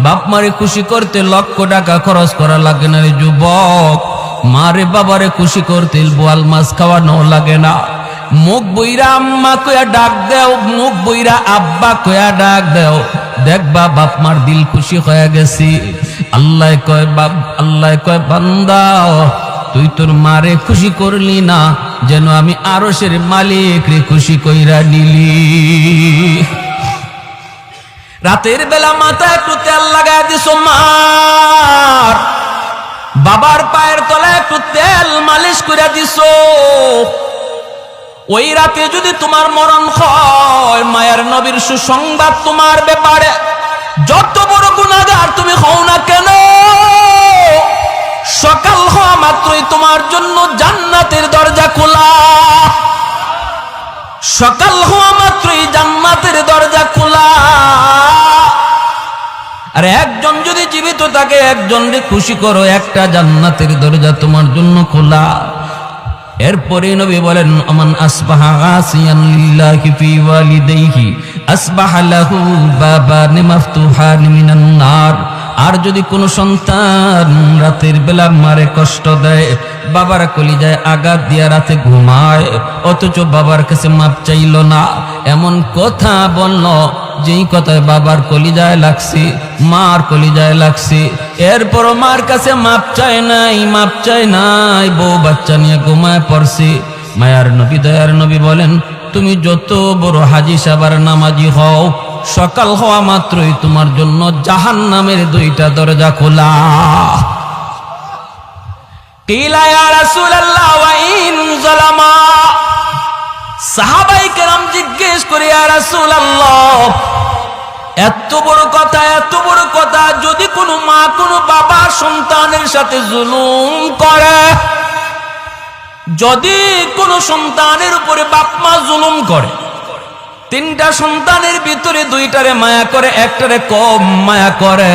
বাপ মারে খুশি করতে লক্ষ টাকা খরচ করা লাগে না রে যুবক। মারে বাবারে খুশি করতে বোয়াল মাছ খাওয়ানো লাগে না। মুখ বইরা আম্মা কয়া ডাক দেও, মুখ বইরা আব্বা কয়া ডাক দেও, দেখবা বাপ মার দিল খুশি হয়ে গেছি। আল্লাহ কয় বান্দা তুই তোর মারে খুশি করলি না, যেন আমি আরশের মালিক রে খুশি কইরা নিলি। রাতের বেলা মাথায় একটু তেল লাগায় দিছো মার, বাবার পায়ের তলায় একটু তেল মালিশ করে দিছো। ওই রাতে যদি তোমার মরণ হয়, মায়ের নবীর সুসংবাদ তোমার ব্যাপারে, যত বড় গুনাহগার তুমি হও না কেন, সকাল হওয়া মাত্রই তোমার জন্য জান্নাতের দরজা খোলা। সকাল হওয়া মাত্রই জান্নাতের দরজা খোলা। আর একজন যদি জীবিত থাকে, একজনকে খুশি করো, একটা জান্নাতের দরজা তোমার জন্য খোলা। এরপরে নবী বলেন আমান আসবাহা আসিয়ান লিল্লাহি ফি ওয়ালিদাইহি আসবাহা লাহু বাবান মাফতুহান মিনান নার। আর যদি কোনো সন্তান রাতের বেলা মারে কষ্ট দেয়, বাবার কলিজায় আঘাত দিয়া রাতে ঘুমায়, অথচ বাবার কাছে মাপ চাইল না, এমন কথা বলল যেই কথায় বাবার কলিজায় লাগছে, মার কলিজায় লাগছে, এরপরও মার কাছে মাপ চায় নাই, বউ বাচ্চা নিয়ে ঘুমায় পড়ছে। মায়ার নবী দয়ার নবী বলেন তুমি যত বড় হাজি সাবার নামাজি হও, সকাল হওয়া মাত্রই তোমার জন্য জাহান্নামের দুইটা দরজা খোলা। কিলা ইয়া রাসূলুল্লাহ ওয়া ইন যালামা। সাহাবায়ে কেরাম জিজ্ঞেস করে ইয়া রাসূলুল্লাহ, এত বড় কথা, যদি কোনো মা কোনো বাবা সন্তানের সাথে জুলুম করে, যদি কোনো সন্তানের উপরে বাপ মা জুলুম করে, তিনটা সন্তানের ভিতরে দুইটারে মায়া করে, একটারে কম মায়া করে,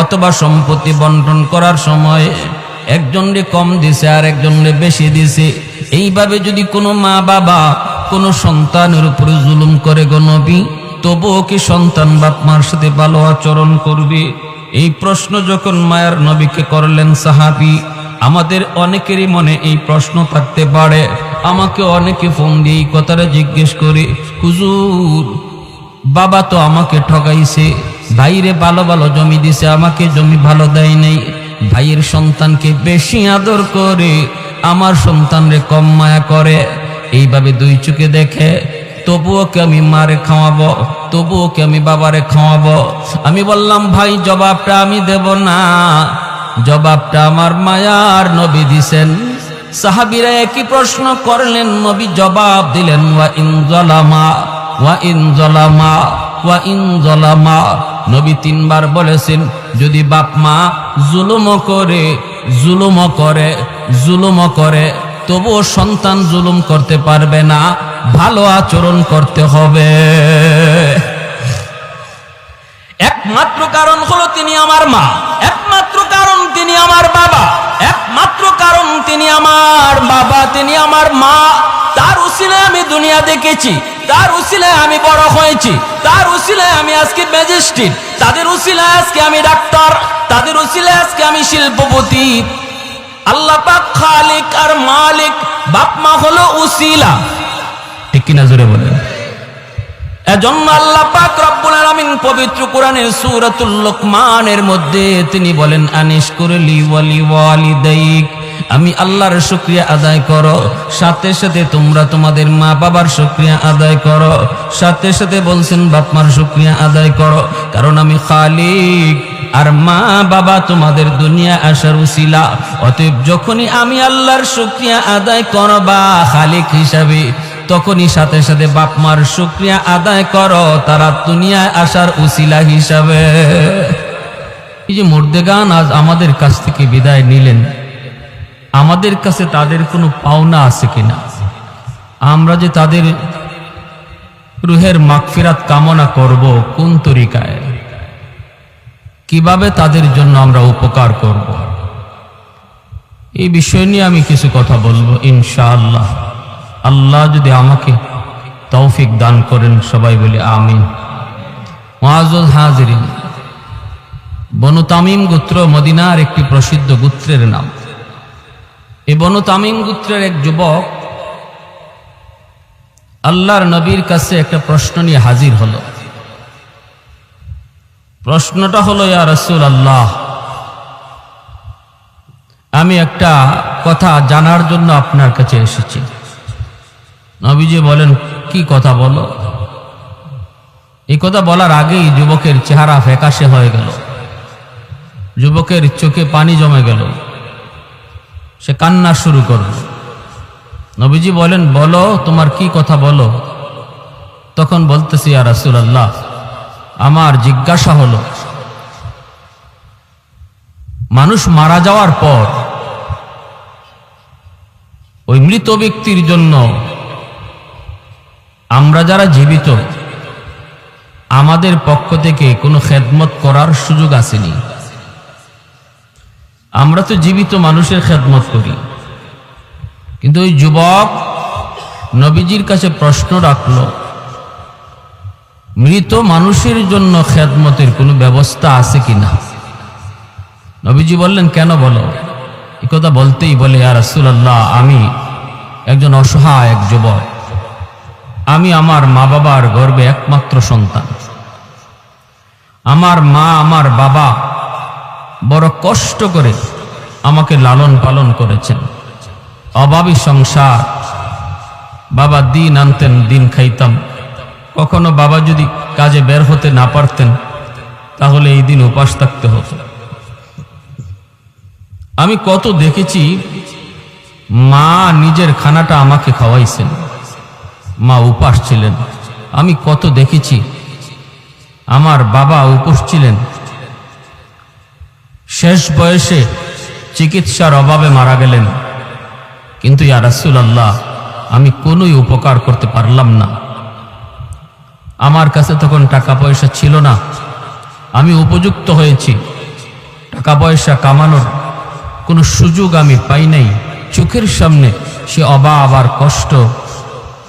অথবা সম্পত্তি বন্টন করার সময় একজনরে কম দিছে আর একজনরে বেশি দিছে, এইভাবে যদি কোনো মা বাবা কোনো সন্তানের উপরে জুলুম করে গো নবী, তবুও কি সন্তান বাপ মার সাথে ভালো আচরণ করবে? এই প্রশ্ন যখন মায়ের নবীকে করলেন সাহাবী, আমাদের অনেকেরই মনে এই প্রশ্ন থাকতে পারে। আমাকে অনেকে ফোন দিয়ে এই কথাটা জিজ্ঞেস করে, হুজুর বাবা তো আমাকে ঠকাইছে, ভাইরে ভালো ভালো জমি দিছে, আমাকে জমি ভালো দেয় নাই, ভাইয়ের সন্তানকে বেশি আদর করে, আমার সন্তানরে কম মায়া করে, এইভাবে দুই চোখে দেখে, তবুও কি আমি মারে খাওয়াবো, তবুও কি আমি বাবারে খাওয়াবো? আমি বললাম ভাই জবাবটা আমি দেব না, জবাবটা আমার মায়ার নবী দিছেন। সাহাবীরা একই প্রশ্ন করলেন, নবী জবাব দিলেন ওয়া ইন যালামা ওয়া ইন যালামা ওয়া ইন যালামা। নবী তিনবার বলেছেন যদি বাপ মা জুলুম করে তবুও সন্তান জুলুম করতে পারবে না, ভালো আচরণ করতে হবে। একমাত্র কারণ হলো তিনি আমার মা, একমাত্র কারণ তিনি আমার বাবা, একমাত্র কারণ তিনি আমার বাবা, তিনি আমার মা। তার উসিলায় আমি দুনিয়া দেখেছি, তার উসিলায় আমি বড় হয়েছি, তার উসিলায় আমি আজকে ম্যাজিস্ট্রেট, তাদের উসিলায় আজকে আমি ডাক্তার, তাদের উসিলায় আজকে আমি শিল্পপতি। আল্লাহ পাক খালিক আর মালিক, বাপ মা হলো উসিলা, ঠিক কিনা জোরে বলেন। এজন্য আল্লাহ পাক রব্বুল আলামিন পবিত্র কোরআনের সূরাতুল লুকমানের মধ্যে তিনি বলেন আনিশকুরলি ওয়ালি ওয়ালিদাইক, আমি আল্লাহর শুকরিয়া আদায় করো, সাথে সাথে তোমরা তোমাদের মা বাবার শুকরিয়া আদায় করো, সাথে সাথে বলছেন বাপ মার শুকরিয়া আদায় করো, কারণ আমি খালিক আর মা বাবা তোমাদের দুনিয়া আসার উসিলা। অতএব যখনই আমি আল্লাহর শুকরিয়া আদায় করবা খালিক হিসাবে, তখনই সাথে সাথে বাপ মার শুকরিয়া আদায় করো তারা দুনিয়ায় আসার উসিলা হিসাবে। এই যে মুর্দেগান আজ আমাদের কাছ থেকে বিদায় নিলেন, আমাদের কাছে তাদের কোনো পাওনা আছে কিনা? আমরা যে তাদের রুহের মাগফিরাত কামনা করব কোন তরিকায়, কিভাবে তাদের জন্য আমরা উপকার করব, এই বিষয় নিয়ে আমি কিছু কথা বলবো ইনশাআল্লাহ। আল্লাহ যদি আমাকে তৌফিক দান করেন, সবাই বলি আমিন। মুআজ্জাজ হাজিরিন, বনু তামিম গোত্র মদিনার একটি প্রসিদ্ধ গোত্রের নাম। এই বনু তামিম গোত্রের এক যুবক আল্লাহর নবীর কাছে একটা প্রশ্ন নিয়ে হাজির হলো। প্রশ্নটা হলো, ইয়া রাসূলুল্লাহ, আমি একটা কথা জানার জন্য আপনার কাছে এসেছি। নবীজি বলেন, কি কথা বলো? এই কথা বলার আগেই যুবকের চেহারা ফ্যাকাশে হয়ে গেল, যুবকের চোখে পানি জমে গেল, সে কান্না শুরু করল। নবীজি বলেন, বলো তোমার কি কথা বলো। তখন বলতেছি, ইয়া রাসূলুল্লাহ, আমার জিজ্ঞাসা হলো, মানুষ মারা যাওয়ার পর ওই মৃত ব্যক্তির জন্য আমরা যারা জীবিত, আমাদের পক্ষ থেকে কোনো খেদমত করার সুযোগ আসেনি। আমরা তো জীবিত মানুষের খেদমত করি, কিন্তু ওই যুবক নবীজির কাছে প্রশ্ন রাখলো, মৃত মানুষের জন্য খেদমতের কোনো ব্যবস্থা আছে কিনা। নবীজি বললেন, কেন বলো। এই কথা বলতেই বলে, ইয়া রাসূলুল্লাহ, আমি একজন অসহায় এক যুবক, আমি আমার মা বাবার গর্ভে একমাত্র সন্তান। আমার মা আমার বাবা বড় কষ্ট করে আমাকে লালন পালন করেছেন, অভাবী সংসার। বাবা দিন আনতেন, দিন খাইতাম। কখনো বাবা যদি কাজে বের হতে না পারতেন, তাহলে এই দিন উপাস থাকতে হতো। আমি কত দেখেছি, মা নিজের খানাটা আমাকে খাওয়াইছেন, মা উপাস ছিলেন। আমি কত দেখেছি আমার বাবা উপোস ছিলেন, শেষ বয়সে চিকিৎসার অভাবে মারা গেলেন। কিন্তু ইয়া রাসূলুল্লাহ, আমি কোনোই উপকার করতে পারলাম না। আমার কাছে তখন টাকা পয়সা ছিল না, আমি উপযুক্ত হয়েছি, টাকা পয়সা কামানোর কোনো সুযোগ আমি পাই নাই। চোখের সামনে সে অভাব আর কষ্ট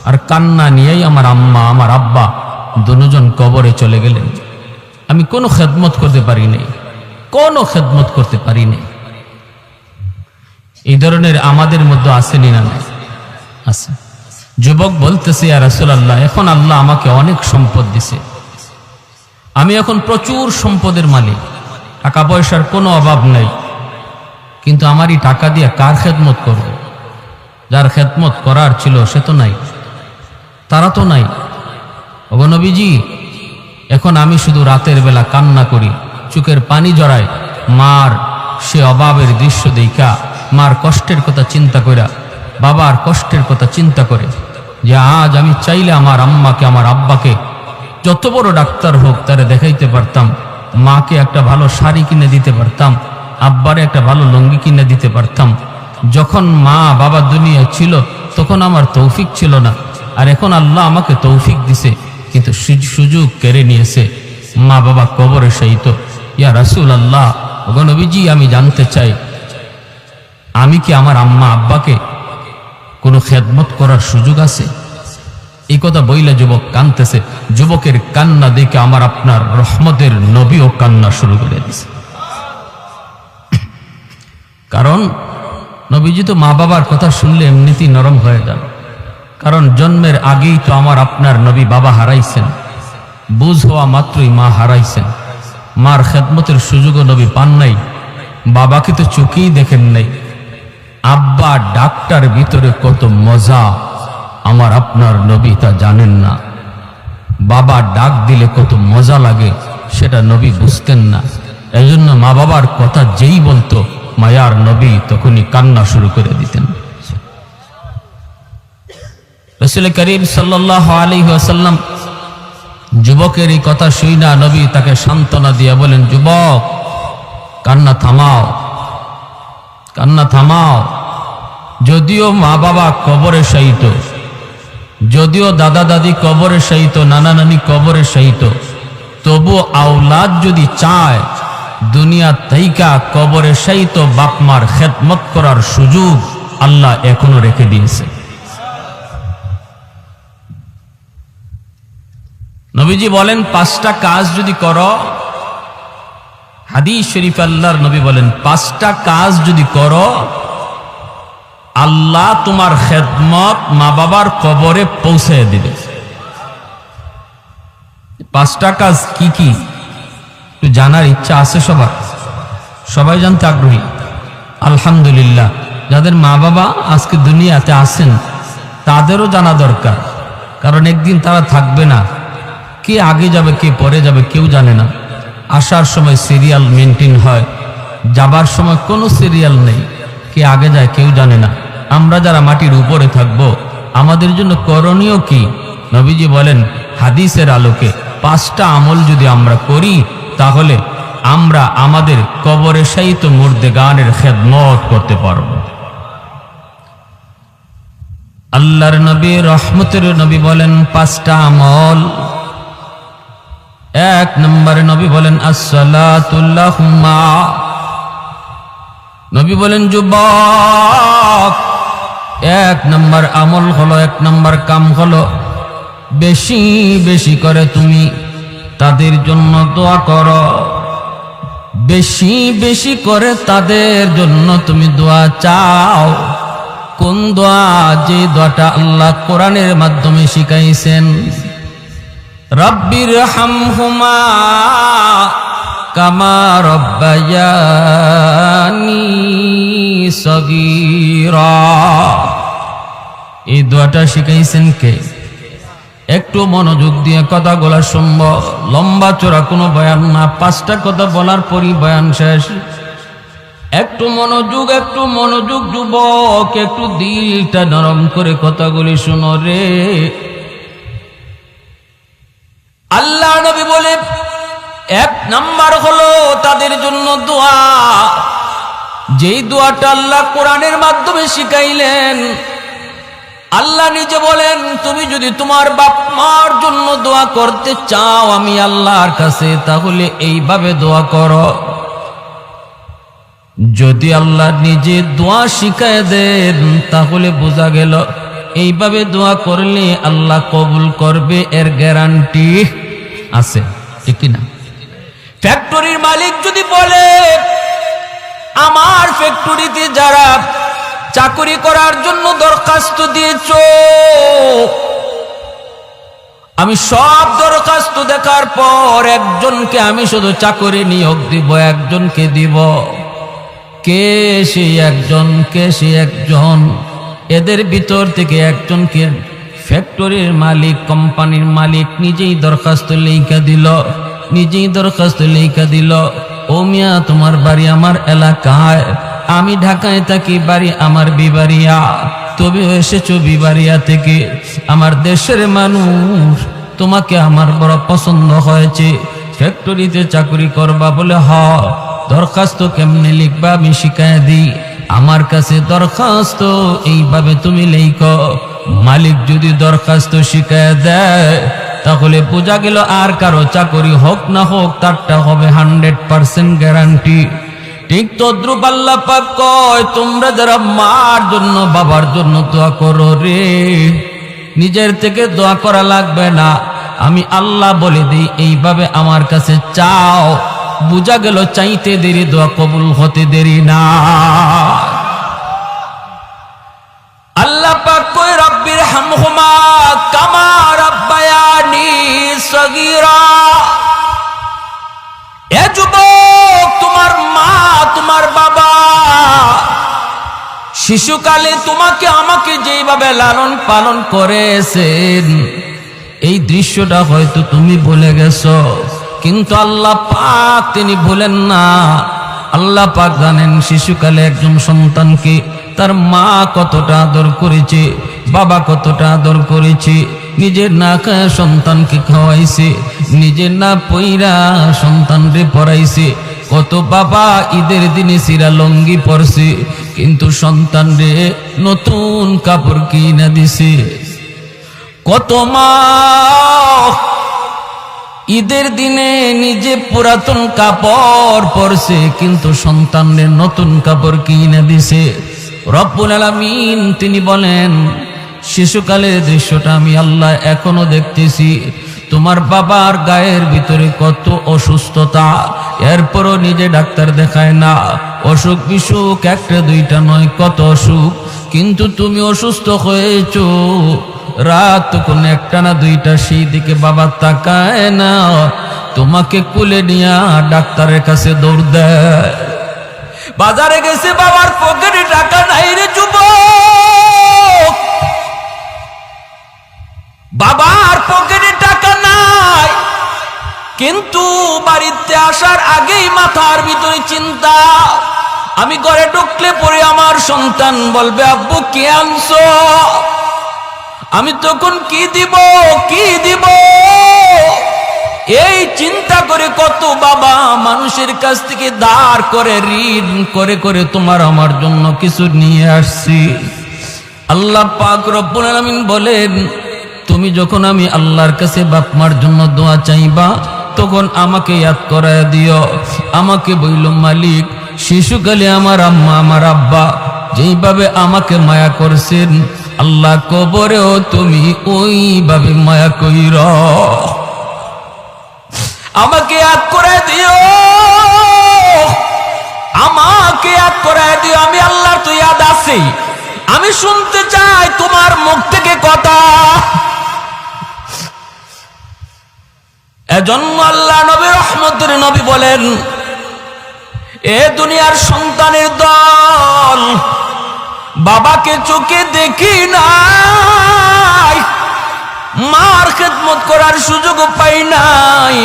আর কান্না নিয়েই আমার আম্মা আমার আব্বা দুজন কবরে চলে গেলেন। আমি কোনো খেদমত করতে পারি নাই, কোনো খেদমত করতে পারি নাই। এই ধরনের আমাদের মধ্যে আসেনি না? আছে। যুবক বলতেছে, ইয়া রাসূলুল্লাহ, এখন আল্লাহ আমাকে অনেক সম্পদ দিছে, আমি এখন প্রচুর সম্পদের মালিক, টাকা পয়সার কোনো অভাব নাই, কিন্তু আমারই টাকা দিয়ে কার খেদমত করব? যার খেদমত করার ছিল সে তো নাই, তারা তো নাই। ওগো নবীজি, এখন আমি শুধু রাতের বেলা কান্না করি, চোখের পানি জড়ায়, মার সে অভাবের দৃশ্য দেখা, মার কষ্টের কথা চিন্তা কইরা, বাবার কষ্টের কথা চিন্তা করে, যে আজ আমি চাইলে আমার আম্মাকে আমার আব্বাকে যত বড় ডাক্তার হোক তারে দেখাইতে পারতাম, মাকে একটা ভালো শাড়ি কিনে দিতে পারতাম, আব্বারে একটা ভালো লুঙ্গি কিনে দিতে পারতাম। যখন মা বাবা দুনিয়া ছিল তখন আমার তৌফিক ছিল না, আর এখন আল্লাহ আমাকে তৌফিক দিছে, কিন্তু সুযোগ কেড়ে নিয়েছে, মা বাবা কবরে শায়িত। ইয়া রাসূলুল্লাহ, ওগো নবীজি, আমি জানতে চাই, আমি কি আমার আম্মা আব্বাকে কোনো খেদমত করার সুযোগ আছে? এই কথা বইলে যুবক কাঁদতেছে। যুবকের কান্না দেখে আমার আপনার রহমতের নবীও কান্না শুরু করে দিয়েছে। কারণ নবীজি তো মা বাবার কথা শুনলে এমনিতেই নরম হয়ে যান। কারণ জন্মের আগেই তো আমার আপনার নবী বাবা হারাইছেন, বুঝ হওয়া মাত্রই মা হারাইছেন, মার খেদমতের সুযোগও নবী পান নাই, বাবাকে তো চোখেই দেখেন নাই। আব্বা ডাক্তার ভিতরে কত মজা আমার আপনার নবী তা জানেন না। বাবা ডাক দিলে কত মজা লাগে সেটা নবী বুঝতেন না। এজন্য মা বাবার কথা যেই বলতো মায়ার নবী তখনই কান্না শুরু করে দিতেন। রাসূল করিম সাল্লাল্লাহু আলাইহি ওয়াসাল্লাম যুবকের এই কথা শুইনা নবী তাকে সান্ত্বনা দিয়ে বলেন, যুবক, কান্না থামাও, কান্না থামাও। যদিও মা বাবা কবরে শায়িত, যদিও দাদা দাদি কবরে শায়িত, নানা নানি কবরে শায়িত, তবু আওলাদ যদি চায় দুনিয়া তাইকা কবরে শায়িত বাপ মার খেদমত করার সুযোগ আল্লাহ এখনো রেখে দিয়েছে। নবীজি বলেন, 5টা কাজ যদি করো হাদিস শরীফ আল্লাহর নবী বলেন, 5টা কাজ যদি করো আল্লাহ তোমার খেদমত মা বাবার কবরে পৌঁছে দিবে। 5টা কাজ কি কি একটু জানার ইচ্ছা আছে সবার? সবাই জানতে আগ্রহী? আলহামদুলিল্লাহ, যাদের মা বাবা আজকে দুনিয়াতে আছেন তাদেরও জানা দরকার, কারণ একদিন তারা থাকবে না। কে আগে যাবে কে পরে যাবে কেউ জানে না। আসার সময় সিরিয়াল মেনটেন হয়, যাবার সময় কোনো সিরিয়াল নেই, কে আগে যায় কেউ জানে না। আমরা যারা মাটির উপরে থাকবো আমাদের জন্য করণীয় কি? নবীজি বলেন হাদিসের আলোকে 5টা আমল যদি আমরা করি তাহলে আমরা আমাদের কবরে শায়িত মুর্দেগানের খেদমত করতে পারব। আল্লাহর নবী রহমতের নবী বলেন 5টা আমল। 1 নম্বরে নবী বলেন আসসালাতু লাহুমা। নবী বলেন যুবক, 1 নম্বর আমল হলো, 1 নম্বর কাম হলো বেশি বেশি করে তুমি তাদের জন্য দোয়া করো। বেশি বেশি করে তাদের জন্য তুমি দোয়া চাও। কোন দোয়া? যে দোয়াটা আল্লাহ কোরআনের মাধ্যমে শিখাইছেন, রব্বির হামহুমা কামা রব্বায়ানি সগীরা। এই দোয়াটা শিখাইছেন কে? একটু মনোযোগ দিয়ে কথাগুলা শুনব, লম্বা চড়া কোনো বয়ান না, 5টা কথা বলার পরই বয়ান শেষ। একটু মনোযোগ যুবক, একটু দিলটা নরম করে কথাগুলি শুনো রে। আল্লাহ নবী বলে 1 নাম্বার হলো তাদের জন্য দোয়া। যেই দোয়াটা আল্লাহ কোরআনের মাধ্যমে শিখাইলেন। আল্লাহ নিজে বলেন তুমি যদি তোমার বাপ মার জন্য দোয়া করতে চাও আমি আল্লাহর কাছে, তাহলে এইভাবে দোয়া করো। যদি আল্লাহ নিজে দোয়া শিখায় দেন তাহলে বোঝা গেল এইভাবে দোয়া করলে আল্লাহ কবুল করবে, এর গ্যারান্টি আছে, ঠিক কিনা? ফ্যাক্টরির মালিক যদি বলে আমার ফ্যাক্টরিতে যারা চাকরি করার জন্য দরখাস্ত দিয়েছো, আমি সব দরখাস্ত দেখার পর একজনকে আমি শুধু চাকরি নিয়োগ দিব, একজনকে দিব। কে সেই একজন? কে সেই একজন? এদের ভিতর থেকে একজনকে ফ্যাক্টরির মালিক, কোম্পানির মালিক নিজেই দরখাস্ত লেখা দিল, ও মিয়া তোমার বাড়ি আমার এলাকায়, আমি ঢাকায় থাকি, বাড়ি আমার বিবাড়িয়া, তবে এসেছো বিবাড়িয়া থেকে, আমার দেশের মানুষ, তোমাকে আমার বড় পছন্দ হয়েছে, ফ্যাক্টরিতে চাকরি করবা বলে হ। দরখাস্ত কেমনে লিখবা আমি শিখায় দিই, আমার কাছে দরখাস্ত এইভাবে তুমি লেখো। মালিক যদি দরখাস্ত শিখায় দেয় তাহলে বোঝা গেল আর কারো চাকরি হোক না হোক তারটা হবে 100% গ্যারান্টি। ঠিক তদ্রুপ আল্লাহ পাক কয় তোমরা যারা মার জন্য বাবার জন্য দোয়া করো রে, নিজের থেকে দোয়া করা লাগবে না, আমি আল্লাহ বলে দিই এইভাবে আমার কাছে চাও। বুঝা গেল চাইতে দেরি দোয়া কবুল হতে দেরি না। আল্লাহ পাক কয় রব্বির হামহুমা কামা রাব্বায়ানি সগীরা। এ যুবক, তোমার মা তোমার বাবা শিশুকালে তোমাকে আমাকে যেইভাবে লালন পালন করেছেন, এই দৃশ্যটা হয়তো তুমি ভুলে গেছো, কিন্তু আল্লাহ পাক তিনি ভুলেন না। আল্লাহ পাক জানেন শিশুকালে একজন সন্তানকে তার মা কতটা আদর করেছে, বাবা কতটা আদর করেছে। নিজের না খায় সন্তানকে খাওয়াইছে, নিজের না পইরা সন্তানরে পড়াইছে। কত বাবা ঈদের দিনে সিরা লঙ্গি পরছে, কিন্তু সন্তানরে নতুন কাপড় কিনা দিছে। কত মা ঈদের দিনে নিজে পুরাতন কাপড় পরছে, কিন্তু সন্তানের নতুন কাপড় কিনে দিছে। রব্বুল আলামিন তিনি বলেন শিশুকালের দৃশ্যটা আমি আল্লাহ এখনো দেখতেছি। তোমার বাবার গায়ের ভিতরে কত অসুস্থতা, এরপরও নিজে ডাক্তার দেখায় না। অসুখ বিসুখ একটা দুইটা নয়, কত অসুখ, কিন্তু তুমি অসুস্থ হয়েছো। রাত কোন একটা না দুইটা, সেই দিকে বাবা তাকায় না, তোমাকে কুলে নিয়ে ডাক্তারের কাছে দৌড় দেয়। বাজারে গেছে, বাবার পকেটে টাকা নাই রে যুবক, বাবার পকেটে টাকা নাই, কিন্তু বাড়িতে আসার আগেই মাথার ভিতরে চিন্তা, আমি ঘরে ঢুকলে পরে আমার সন্তান বলবে আব্বু কি আনছো, আমি তখন কি দিব কি দিব। এই চিন্তা করে কত বাবা মানুষের কাছ থেকে ধার করে ঋণ করে করে তোমার আমার জন্য কিছু নিয়ে আসছি। আল্লাহ পাক রব্বুল আলামিন বলেন, তুমি যখন আমি আল্লাহর কাছে বাপ মার জন্য দোয়া চাইবা, তখন আমাকে ইয়াদ করায় দিও। আমাকে বইল মালিক, শিশুকালে আমার আম্মা আমার আব্বা যেইভাবে আমাকে মায়া করছেন, আল্লাহ কবরেও তুমি ওইভাবে মায়া কইর, আমাকে ইয়াদ করায় দিও, আমাকে ইয়াদ করায় দিও। আমি আল্লাহর তো ইয়াদ আছি, আমি শুনতে চাই তোমার মুখ থেকে কথা। এজন্য আল্লাহ নবী রহমতের নবী বলেন, এ দুনিয়ার সন্তানের দল, বাবাকে চোখে দেখি নাই, মার খেদমত করার সুযোগ পাই নাই।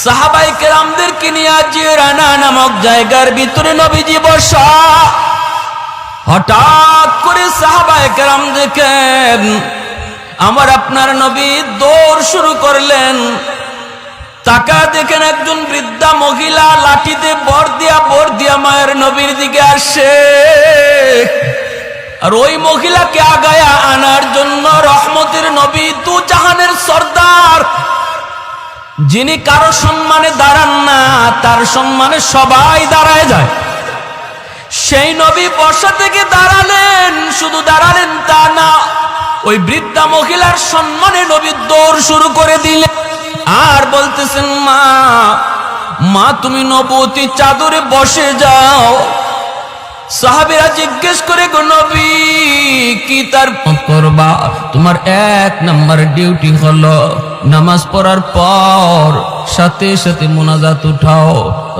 সাহাবায়ে কেরামদেরকে নিয়ে জিরানা নামক জায়গার ভিতরে নবীজি বসা, হঠাৎ করে সাহাবায়ে কেরাম দেখেন আমার আপনার নবী দৌড় শুরু করলেন। তাকা দেখেন একজন বৃদ্ধা মহিলা লাঠিতে বর দিয়া মায়ের নবীর দিকে আসে, আর ওই মহিলাকে আগায়া আনার জন্য রহমতের নবী, দু জাহানের সর্দার, যিনি কারো সম্মানে দাঁড়ান না, তার সম্মানে সবাই দাঁড়ায় যায়, সেই নবী বসা থেকে দাঁড়ালেন। শুধু দাঁড়ালেন তা না, ওই বৃদ্ধা মহিলার সম্মানে নবী দৌড় শুরু করে দিলেন, আর বলতেছেন, মা মা তুমি নবুয়তি চাদরে বসে যাও। সাহাবীরা জিজ্ঞেস করে, গো নবী কি তার করবা? তোমার এক নাম্বার ডিউটি হলো নামাজ পড়ার পর সাথে সাথে মুনাজাত উঠাও,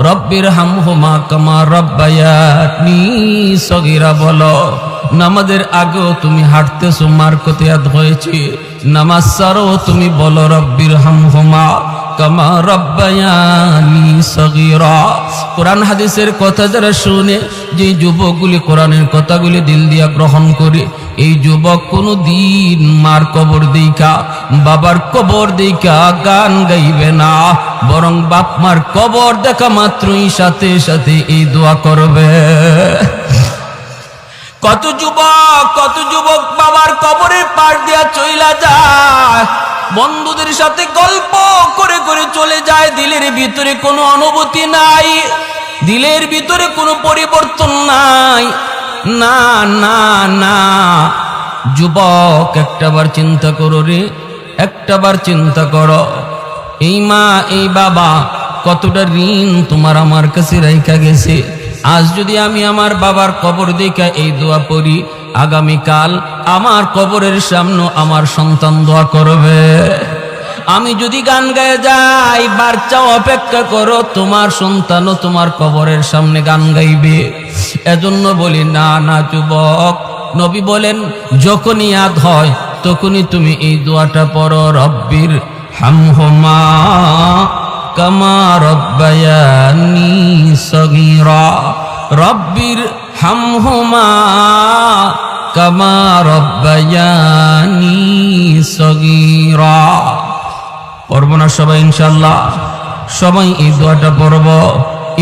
রব্বির হামহুমা কামা রাব্বায়ানি সগীরা বলো। নামাজের আগেও তুমি হাঁটতেছো, মার কতিয়াত হয়েছে, নামাজ ছাড়ো তুমি বলো রব্বির হামহুমা কামা রাব্বায়ানি সগীরা। কোরআন হাদিসের কথা যারা শুনে, যে যুবকগুলি কোরআনের কথাগুলি দিল দিয়া গ্রহণ করে, এই যুবক কোনো দিন মার কবর দেখা বাবার কবর দেখা গান গাইবে না, বরং বাপ মার কবর দেখা মাত্রই সাথে সাথে এই দোয়া করবে। কত যুবক বাবার কবরের পাশ দিয়া চইলা যায়, বন্ধুদের সাথে গল্প করে করে চলে যায়, দিলের ভিতরে কোনো অনুভূতি নাই, দিলের ভিতরে কোনো পরিবর্তন নাই। না না না, যুবক একটাবার চিন্তা করো রে, একটাবার চিন্তা করো, এই মা এই বাবা কতটা ঋণ তোমার আমার কাছে রাইখা গেছে। আজ যদি আমি আমার বাবার কবর দেখা এই দোয়া পড়ি, আগামীকাল আমার কবরের সামনে আমার সন্তান দোয়া করবে। আমি যদি গান গায়ে যাই, বাচ্চা অপেক্ষা করো, তোমার সন্তানও তোমার কবরের সামনে গান গাইবে। এজন্য বলি, না না যুবক, নবী বলেন যখনই ইয়াদ হয় তখনই তুমি এই দোয়াটা পড়ো, রব্বির হামহুমা কামা রাব্বায়ানি সগীরা, রব্বির হামহুমা কামা রাব্বায়ানি সগীরা। পড়ব না সবাই ইনশাআল্লাহ? সবাই এই দোয়াটা পড়ব।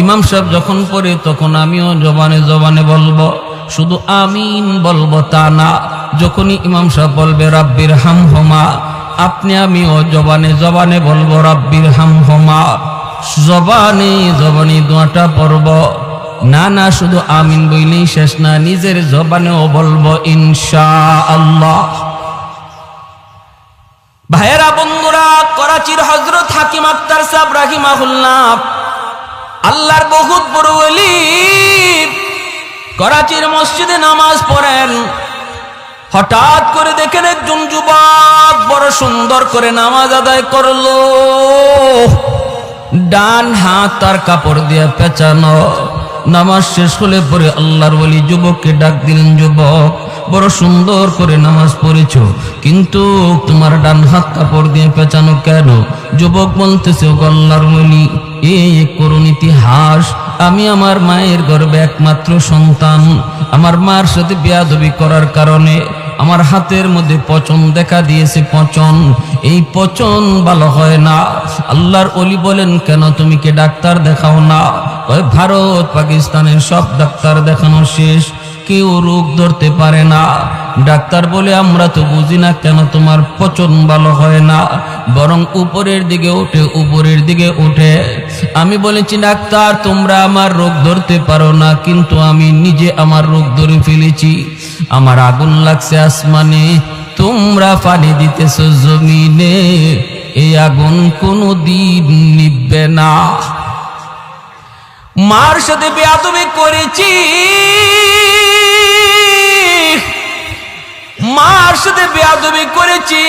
ইমাম সাহেব যখন পড়ে তখন আমিও জবানে জবানে বলবো, শুধু আমিন বলবো তা না, যখনই ইমাম সাহেব বলবে রাব্বির হামহুমা, আপনি আমিও জবানে জবানে বলবো রাব্বির হামহুমা, জবানে জবানে দোয়াটা পড়ব। না না, শুধু আমিন বইলেই শেষ না, নিজের জবানেও বলবো ইনশাআল্লাহ। ভাইয়েরা বন্ধুরা, করাচির হযরত হাকিম আক্তার সাহেব রাহিমাহুল্লাহ, আল্লাহর বহুত বড় ওলি, করাচির মসজিদে নামাজ পড়েন। হঠাৎ করে দেখেন একজন যুবক বড় সুন্দর করে নামাজ আদায় করলো, ডান হাত তার কাপড় দিয়ে পেঁচানো। নামাজ শেষ হলে পরে আল্লাহর ওলি যুবককে ডাক দিলেন, যুবক বড় সুন্দর করে নামাজ পড়েছো, কিন্তু তোমার ডান হাত কাপড় দিয়ে পেঁচানো কেন? যুবক বলতেছে, ও আল্লাহর ওলি, এই করুণ ইতিহাস, আমি আমার মায়ের গর্ভে একমাত্র সন্তান। আমার মার সাথে বেয়াদবি করার কারণে আমার হাতের মধ্যে পচন দেখা দিয়েছে। পচন, এই পচন ভালো হয় না। আল্লাহর ওলি বলেন, কেন তুমি কি ডাক্তার দেখাও না? ওই ভারত পাকিস্তানের সব ডাক্তার দেখানো শেষ, কেউ রোগ ধরতে পারে না। ডাক্তার বলে, আমরা তো বুঝি না কেন তোমার পচন ভালো হয় না, বরং উপরের দিকে ওঠে, উপরের দিকে ওঠে। আমি বলেছি, ডাক্তার তোমরা আমার রোগ ধরতে পারো না, কিন্তু আমি নিজে আমার রোগ ধরে ফেলেছি। আমার আগুন লাগছে আসমানে, তোমরা পানি দিতেছ জমিনে, এই আগুন কোনো দিন নিভবে না। মার সাথে বেয়াদবি করেছি, মার সাথে বেয়াদবি করেছি,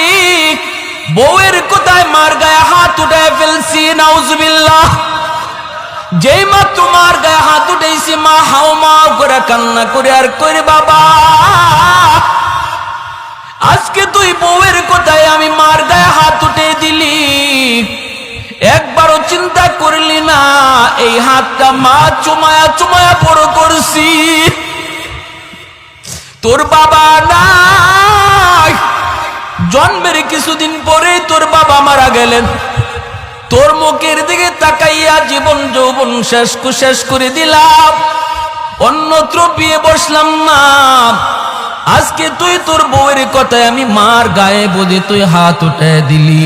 বউয়ের কোথায় মার গায়ে হাত উঠায় ফেলছি, নাউজুবিল্লাহ। যেই মাত্র মার গায়ে হাত উঠেছি, মা হাও মাও করে কান্না করে আর করে, বাবা আজকে তুই বউয়ের কোথায় আমি মার গায়ে হাত উঠে দিলি, একবারও চিন্তা করলি না এই হাতটা মা চুমায়া চুমায়া বড় করছি। তোর বাবা নাই, জন্মের কিছুদিন পরে তোর বাবা মারা গেলেন। তোর মুখের দিকে তাকাইয়া জীবন যৌবন শেষ করে দিলাম, অন্যত্র বিয়ে বসলাম না। আজকে তুই তোর বউয়ের কথায় আমি মার গায়ে বোঝে তুই হাত উঠায় দিলি,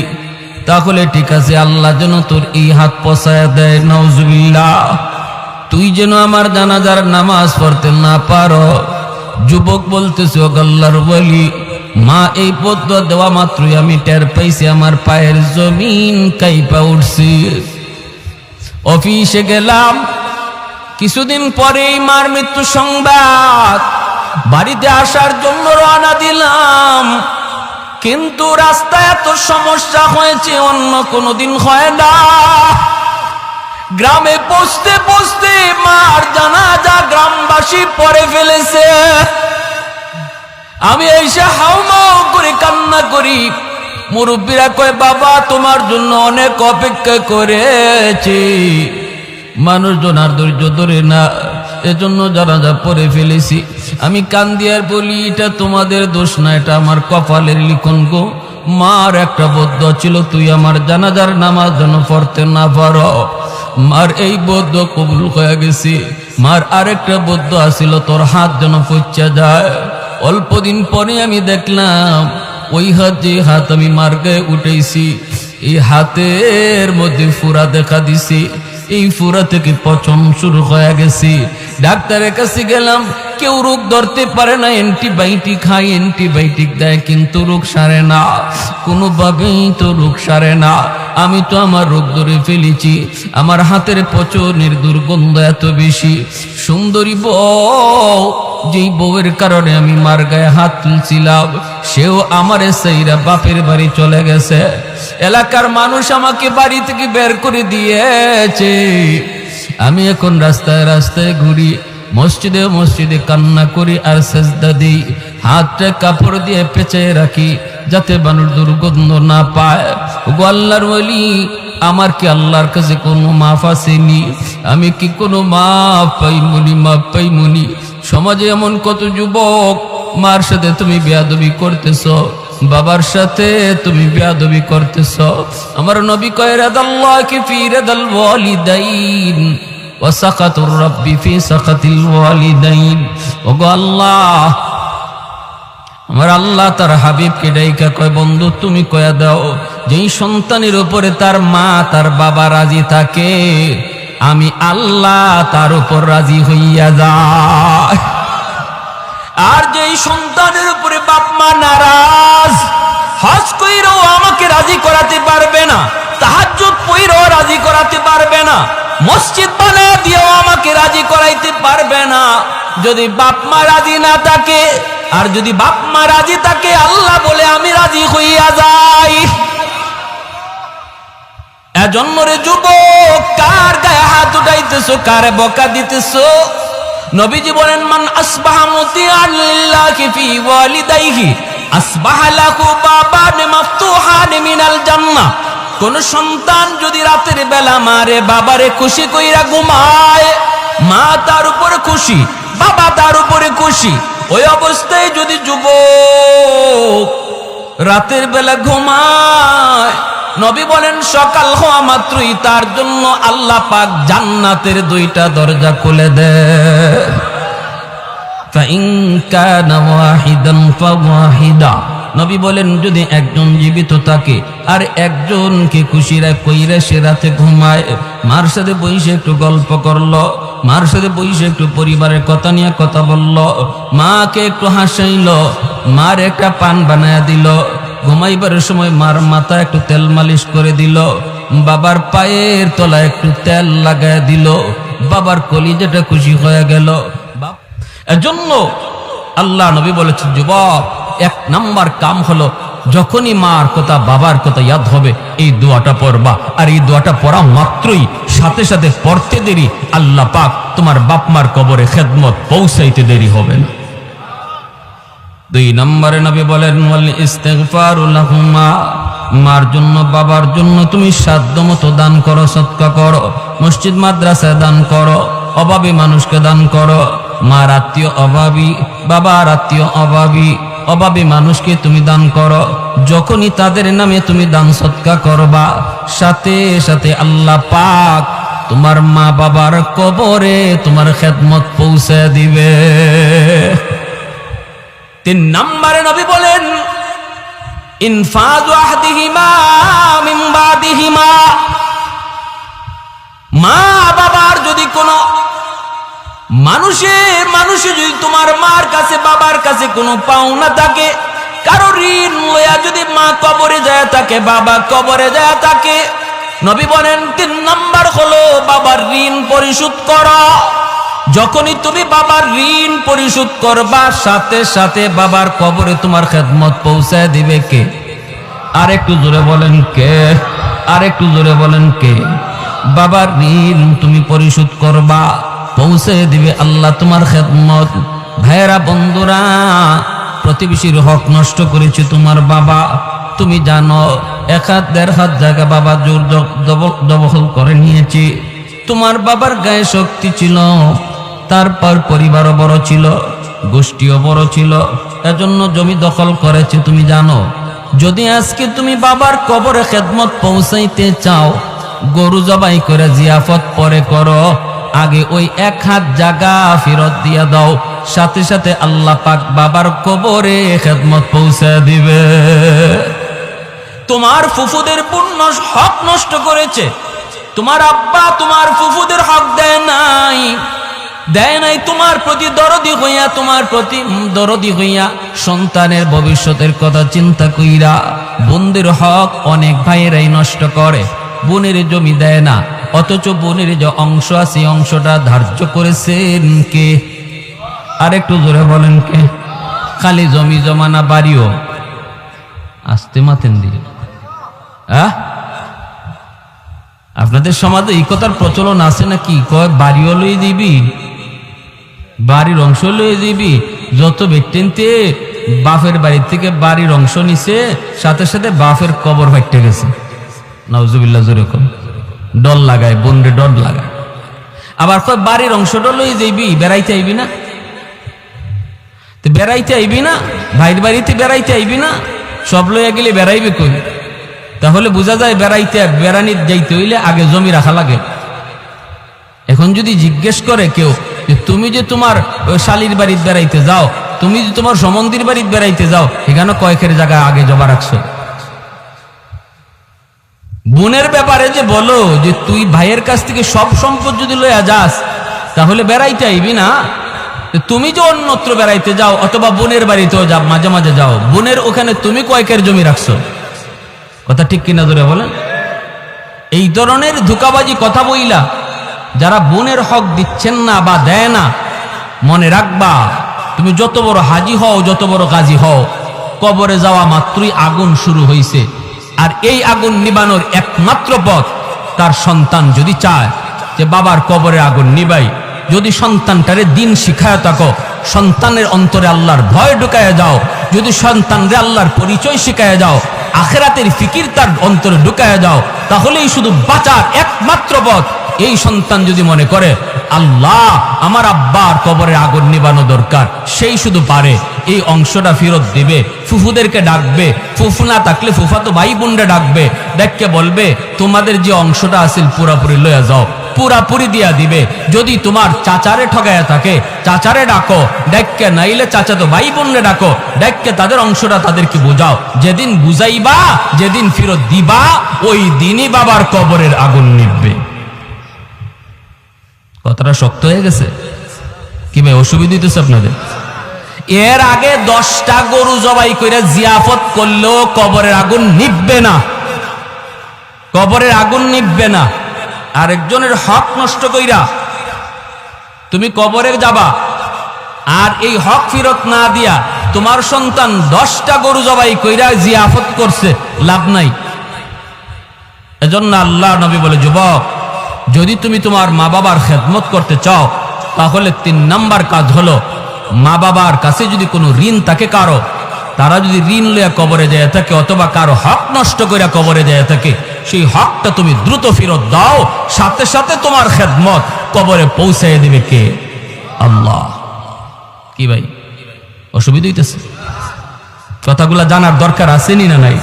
তাহলে ঠিক আছে, আল্লাহ যেন তোর এই হাত পছায়া দেয়, নাউজুবিল্লাহ। তুই যেন আমার জানাজার নামাজ পড়তে না পারো। যুবক বলতেছে, ও আল্লাহর ওলি, মা এই বদুয়া দেওয়া মাত্রই আমি টের পাইছি আমার পায়ের জমিন কাইপা উঠছি। অফিসে গেলাম, কিছুদিন পরেই মার মৃত্যু সংবাদ। বাড়িতে আসার জন্য রওনা দিলাম, কিন্তু রাস্তায় এত সমস্যা হয়েছে অন্য কোনোদিন হয় না। গ্রামে পৌঁছতে পৌঁছতে মার জানাজা গ্রামবাসী পড়ে ফেলেছে। আমি এসে হাউমাউ করে কান্না করি। মুরব্বীরা কয়, বাবা তোমার জন্য অনেক অপেক্ষা করেছি। মানুষজন আর ধৈর্য ধরে না, এজন্য জানাজা পড়ে ফেলেছি। আমি কান্দি আর বলি, এটা তোমাদের দোষ না, এটা আমার কপালের লিখন গো। মার একটা বদুয়া ছিল, তুই আমার জানাজার নামাজ যেন পড়তে না পারো। মার এই বদুয়া কবুল হয়ে গেছে। মার আরেকটা বদুয়া ছিল, তোর হাত যেন পচা যায়। অল্প দিন পরে আমি দেখলাম ওই হাত, যে হাত আমি মার গায়ে উঠেছি, এই হাতের মধ্যে ফুরা দেখা দিছি। এই ফুরা থেকে পচন শুরু হয়ে গেছে। ডাক্তারের কাছে গেলাম, কেউ রোগ ধরতে পারে না, অ্যান্টিবায়োটিক খাই, অ্যান্টিবায়োটিক দেয়, কিন্তু রোগ সারে না, কোনোভাবেই তো রোগ সারে না। আমি তো আমার রোগ ধরে ফেলেছি। আমার হাতের পচনের দুর্গন্ধ এত বেশি। সুন্দরী বউ, যেই বউয়ের কারণে আমি মার গায়ে হাত তুলছিলাম, সেও আমারে সেইরা বাপের বাড়ি চলে গেছে। এলাকার মানুষ আমাকে বাড়ি থেকে বের করে দিয়েছে। আমি এখন রাস্তায় রাস্তায় ঘুরি, মসজিদে মসজিদে কান্না করি আর সেজদা দিই। হাতটা কাপড় দিয়ে পেঁচে রাখি, যাতে মানুষ দুর্গন্ধ না পায়। ওগো আল্লাহর ওলি, আমার কি আল্লাহর কাছে কোনো মাফ আসেনি? আমি কি কোনো মাফ পাইমনি? মাফ পাইমনি? সমাজে এমন কত যুবক, মার সাথে তুমি বেয়াদবি করতেছ, বাবার সাথে তুমি বেয়াদবি করতেছ। আমার নবী কয়, রাদাল্লাহি ফি রাদাল ওয়ালিদাইন ওয়া সাকাতুর রাব্বি ফি সাকাতিল ওয়ালিদাইন। ওগো আল্লাহ, আমার আল্লাহ তার হাবিবকে ডাইকা কয়, বন্ধু তুমি কয়া দাও, যেই সন্তানের উপরে তার মা তার বাবা রাজি থাকে, আমি আল্লাহ তার উপর রাজি হইয়া যায়। আর যেই সন্তানের উপরে বাপ মা নারাজ, হজ কইরাও আমাকে রাজি করাতে পারবে না, তাহাজ্জুদ পড়াও রাজি করাতে পারবে না, মসজিদ বানায় দিয়েও আমাকে রাজি করাইতে পারবে না যদি বাপ মা রাজি না থাকে। আর যদি বাপ মা রাজি থাকে, আল্লাহ বলে আমি রাজি হইয়া যাই। এজন্য রে যুবক, কার গায়ে হাত উঠাইতেছো, কারে বকা দিতেছো? নবীজি বলেন, মান আসবাহা মুতিআন লিল্লাহি ফি ওয়ালিদাইহি আসবাহা লাহু বাবান মাফতুহান মিনাল জান্নাহ। কোন সন্তান যদি রাতের বেলা মারে বাবারে খুশি কইরা ঘুমায়, মা তার উপরে খুশি, বাবা তার উপরে খুশি, ওই অবস্থায় যদি যুবক রাতের বেলা ঘুমায়, নবী বলেন সকাল হওয়া মাত্রই তার জন্য আল্লাহ পাক জান্নাতের দুইটা দরজা খুলে দেয়। ফাইন কানা ওয়াহিদান ফাওয়াহিদা, নবী বলেন যদি একজন জীবিত থাকে আর একজনকে খুশিরা কইরা সে রাতে ঘুমায়, মার সাথে বসে একটু গল্প করলো, মার সাথে বসে একটু পরিবারের কথা নিয়ে কথা বললো, মাকে একটু হাসাইলো, মার একটা পান বানায়া দিল, ঘুমাইবার সময় মার মাথা একটু তেল মালিশ করে দিল, বাবার পায়ের তলায় একটু তেল লাগায় দিল, বাবার কলিজাটা খুশি হয়ে গেল। এজন্য আল্লাহ নবী বলেছেন, যুবক এক নাম্বার কাম হলো যখনই মার কথা বাবার কথা ইয়াদ হবে এই দোয়াটা পড়বা, আর এই দোয়াটা পড়া মাত্রই সাথে সাথে পড়তে দেরি আল্লাহ পাক তোমার বাপ মার কবরে খেদমত পৌঁছাইতে দেরি হবে না। 2 নম্বরে নবী বলেন, ওয়াল ইস্তিগফারু লাহুমা, মার জন্য বাবার জন্য তুমি সাধ্যমতো দান করো, সদকা করো, মসজিদ মাদ্রাসায় দান করো, অভাবী মানুষকে দান করো। মার আত্মীয় অভাবী, বাবার আত্মীয় অভাবী, অভাবী মানুষকে তুমি দান করো। যখনই তাদের নামে তুমি দান সদকা করবা, সাথে সাথে আল্লাহ পাক তোমার মা বাবার কবরে তোমার খেদমত পৌঁছে দিবে। 3 নম্বরে নবী বলেন, ইনফাযু আহদিহিমা মিন বাদিহিমা, মা বাবার যদি কোনো মানুষে যদি তোমার মার কাছে বাবার কাছে কোনো পাওনা থাকে, কারো ঋণ লইয়া যদি মা কবরে যায় থাকে, বাবা কবরে যায় থাকে, নবী বলেন 3 নম্বর হলো বাবার ঋণ পরিশোধ করো। যখনই তুমি বাবার ঋণ পরিশোধ করবা, সাথে সাথে বাবার কবরে তোমার খেদমত পৌঁছায় দিবে কে? আর একটু জোরে বলেন কে? আর একটু জোরে বলেন কে? বাবার ঋণ তুমি পরিশোধ করবা, পৌঁছে দিবে আল্লাহ তোমার খেদমত। ভাইয়েরা, বন্ধুরা, প্রতিবেশীর হক নষ্ট করেছে তোমার বাবা, তুমি জানো 1 হাত 1.5 হাত জায়গা বাবা জোর দখল করে নিয়েছে। তোমার বাবার গায়ে শক্তি ছিল, তারপর পরিবারও বড় ছিল, গোষ্ঠীও বড় ছিল, এজন্য জমি দখল করেছে। তুমি জানো, যদি আজকে তুমি বাবার কবরে খেদমত পৌঁছাইতে চাও, গরু জবাই করে জিয়াফত পরে করো, আগে ওই 1 হাত জায়গা ফেরত দিয়া দাও, সাথে সাথে আল্লাহ পাক বাবার কবরে খেদমত পৌঁছে দিবে। তোমার ফুফুদের পূর্ণ হক নষ্ট করেছে, তোমার আব্বা তোমার ফুফুদের হক দেয় নাই, তোমার প্রতি দরদি হইয়া, তোমার প্রতি দরদি হইয়া, সন্তানের ভবিষ্যতের কথা চিন্তা কইরা বোনদের হক অনেক ভাইয়েরাই নষ্ট করে। বোনের জমি দেয় না, অথচ বোনের যে অংশ আছে অংশটা ধার্য করেছেন কে? আরেকটু জোরে বলেন কে? খালি জমি জমা না, বাড়িও। আসতে মাতেন দিয়ে আপনাদের সমাজে এই কথার প্রচলন আছে নাকি? কয় বাড়িও লই দিবি, বাড়ির অংশ লই দিবি। যত ব্যক্তিতে বাপের বাড়ি থেকে বাড়ির অংশ নিছে, সাথে সাথে বাপের কবর ফাইটে গেছে। নাউজুবিল্লাহ, যেরকম ডর লাগায়, বন্ডে ডর লাগায়। আবার কয় বাড়ির অংশটা লই যাইবি, বেড়াইতে আইবি না? বেড়াইতে আইবি না, ভাইয়ের বাড়িতে বেড়াইতে আইবি না, সব লইয়া গেলে বেড়াইবে কই? তাহলে বোঝা যায় বেড়ানি যাইতে হইলে আগে জমি রাখা লাগে। এখন যদি জিজ্ঞেস করে কেউ যে তুমি যে তোমার শালির বাড়িতে বেড়াইতে যাও, তুমি যে তোমার সমন্দির বাড়িতে বেড়াইতে যাও, এখানে কয়েকের জায়গা আগে জমা রাখছো? বোনের ব্যাপারে যে বলো যে তুই ভাইয়ের কাছ থেকে সব সম্পদ যদি লইয়া যাস, তাহলে বেড়াইতে আইবি না, তুমি যে অন্যত্র বেড়াইতে যাও অথবা বোনের বাড়িতেও যাও, মাঝে মাঝে যাও, বোনের ওখানে তুমি কয়েকের জমি রাখছো? কথা ঠিক কিনা ধরে বলেন? এই ধরনের ধোঁকাবাজি কথা বইলা যারা বোনের হক দিচ্ছেন না বা দেয় না, মনে রাখবা তুমি যত বড় হাজি হও, যত বড় গাজী হও, কবরে যাওয়া মাত্রই আগুন শুরু হইছে। আর এই আগুন নিবানোর একমাত্র পথ, তার সন্তান যদি চায় যে বাবার কবরে আগুন নিবাই, যদি সন্তানটারে দিন শিখায় থাকো, সন্তানের অন্তরে আল্লাহর ভয় ঢুকায় যাও, যদি সন্তানরে আল্লাহর পরিচয় শিখায় যাও, আখিরাতের ফিকির তার অন্তরে ঢুকায় যাও, তাহলেই শুধু বাঁচার একমাত্র পথ। এই সন্তান যদি মনে করে আল্লাহ আমার আব্বার কবরে আগুন নিবানো দরকার, সেই শুধু পারে এই অংশটা ফেরত দিবে, ফুফুদেরকে ডাকবে, ফুফু না থাকলে ফুফাতো ভাই বোনরা ডাকবে, দেখকে বলবে তোমাদের যে অংশটা আছিল পুরাপুরি লইয়া যাও, পুরাপুরি দিয়া দিবে। যদি তোমার চাচারে ঠগায়া থাকে, চাচারে ডাকো, ডাককে নাইলে চাচাতো ভাই বোনরে ডাকো, ডাককে তাদের অংশটা তাদেরকে বুঝাও। যেদিন বুঝাইবা, যেদিন ফেরত দিবা, ওই দিনই বাবার কবরের আগুন নিববে। কথাটা শক্ত হয়ে গেছে কি ভাই? অসুবিধা হইতেছে আপনাদের? এর আগে 10টা গরু জবাই করে জিয়াফত করলেও কবরের আগুন নিববে না, কবরের আগুন নিববে না। আরেকজনের হক নষ্ট কইরা তুমি কবরে যাবা, আর এই হক ফেরত না দিয়া তোমার সন্তান 10টা গরু জবাই কইরা জিয়াফত করছে, লাভ নাই। এজন্য আল্লাহ নবী বলে, যুবক, যদি তুমি তোমার মা বাবার খেদমত করতে চাও, তাহলে 3 নাম্বার কাজ হলো, মা বাবার কাছে যদি কোনো ঋণ থাকে কারো, তারা যদি ঋণ লইয়া কবরে যায় থাকে অথবা কারো হক নষ্ট করে কবরে যায় থাকে, সেই হকটা তুমি দ্রুত ফেরত দাও, সাথে সাথে তোমার খেদমত কবরে পৌঁছায় দিবে কে? আল্লাহ। কি ভাই অসুবিধা হইতেছে? কথাগুলা জানার দরকার আছে না নাই?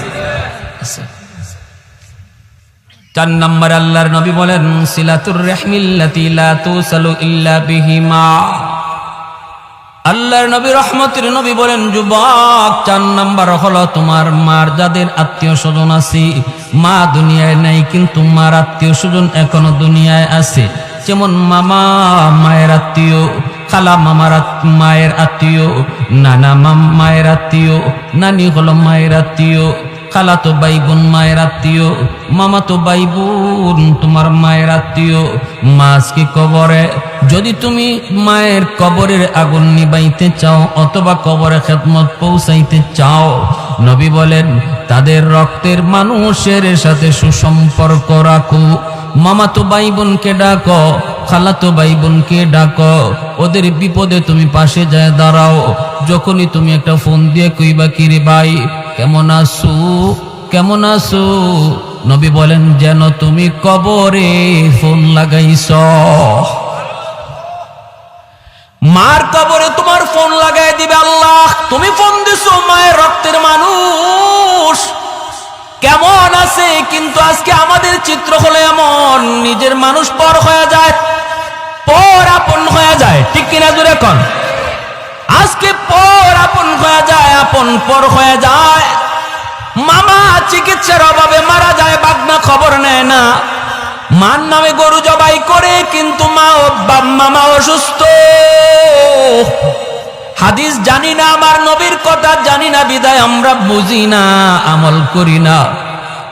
4 নম্বর আল্লাহর নবী বলেন, সিলাতুর রাহমিল্লাতি লা তুসালু ইল্লা বিহিমা। আল্লাহর নবী রহমতের নবী বলেন, যুবক, 4 নাম্বার হলো তোমার মার যাদের আত্মীয় স্বজন আছে, মা দুনিয়ায় নাই কিন্তু মার আত্মীয় স্বজন এখনো দুনিয়ায় আছে। যেমন মামা মায়ের আত্মীয়, খালা মামার মায়ের আত্মীয়, নানা মায়ের আত্মীয়, নানি হলো মায়ের আত্মীয়, খালাতো ভাই বোন মায়ের আত্মীয়, মামাতো ভাই বোন তোমার মায়ের আত্মীয়। মাছকে কবরে যদি তুমি মায়ের কবরের আগুন নিবাইতে চাও অথবা কবরে খেদমত পৌঁছাইতে চাও, নবী বলেন তাদের রক্তের মানুষের সাথে সুসম্পর্ক রাখো। মামাতো ভাই বোনকে ডাকো, খালাতো ভাই বোনকে ডাকো, ওদের বিপদে তুমি পাশে যায় দাঁড়াও। যখনই তুমি একটা ফোন দিয়ে কইবা, কিরে ভাই কেমন আছো, কেমন আছো, নবী বলেন যেন তুমি কবরে ফোন লাগাইছ। মার কবরে তোমার ফোন লাগাই দিবে আল্লাহ। তুমি ফোন দিছো মায়ের রক্তের মানুষ কেমন আছে, কিন্তু আজকে আমাদের চিত্র হলো এমন, নিজের মানুষ পর হয়ে যায়, পর আপন হয়ে যায়। ঠিক কিনা জোরে কোন? আজকে পর আপন হয়ে যায়, আপন পর হয়ে যায়। মামা চিকিৎসার অভাবে মারা যায়, বাগনা খবর নেয় না। মার নামে গরু জবাই করে, কিন্তু মামা অসুস্থ। হাদিস জানি না, আমার নবীর কথা জানি না, বিদায় আমরা বুঝি না, আমল করি না।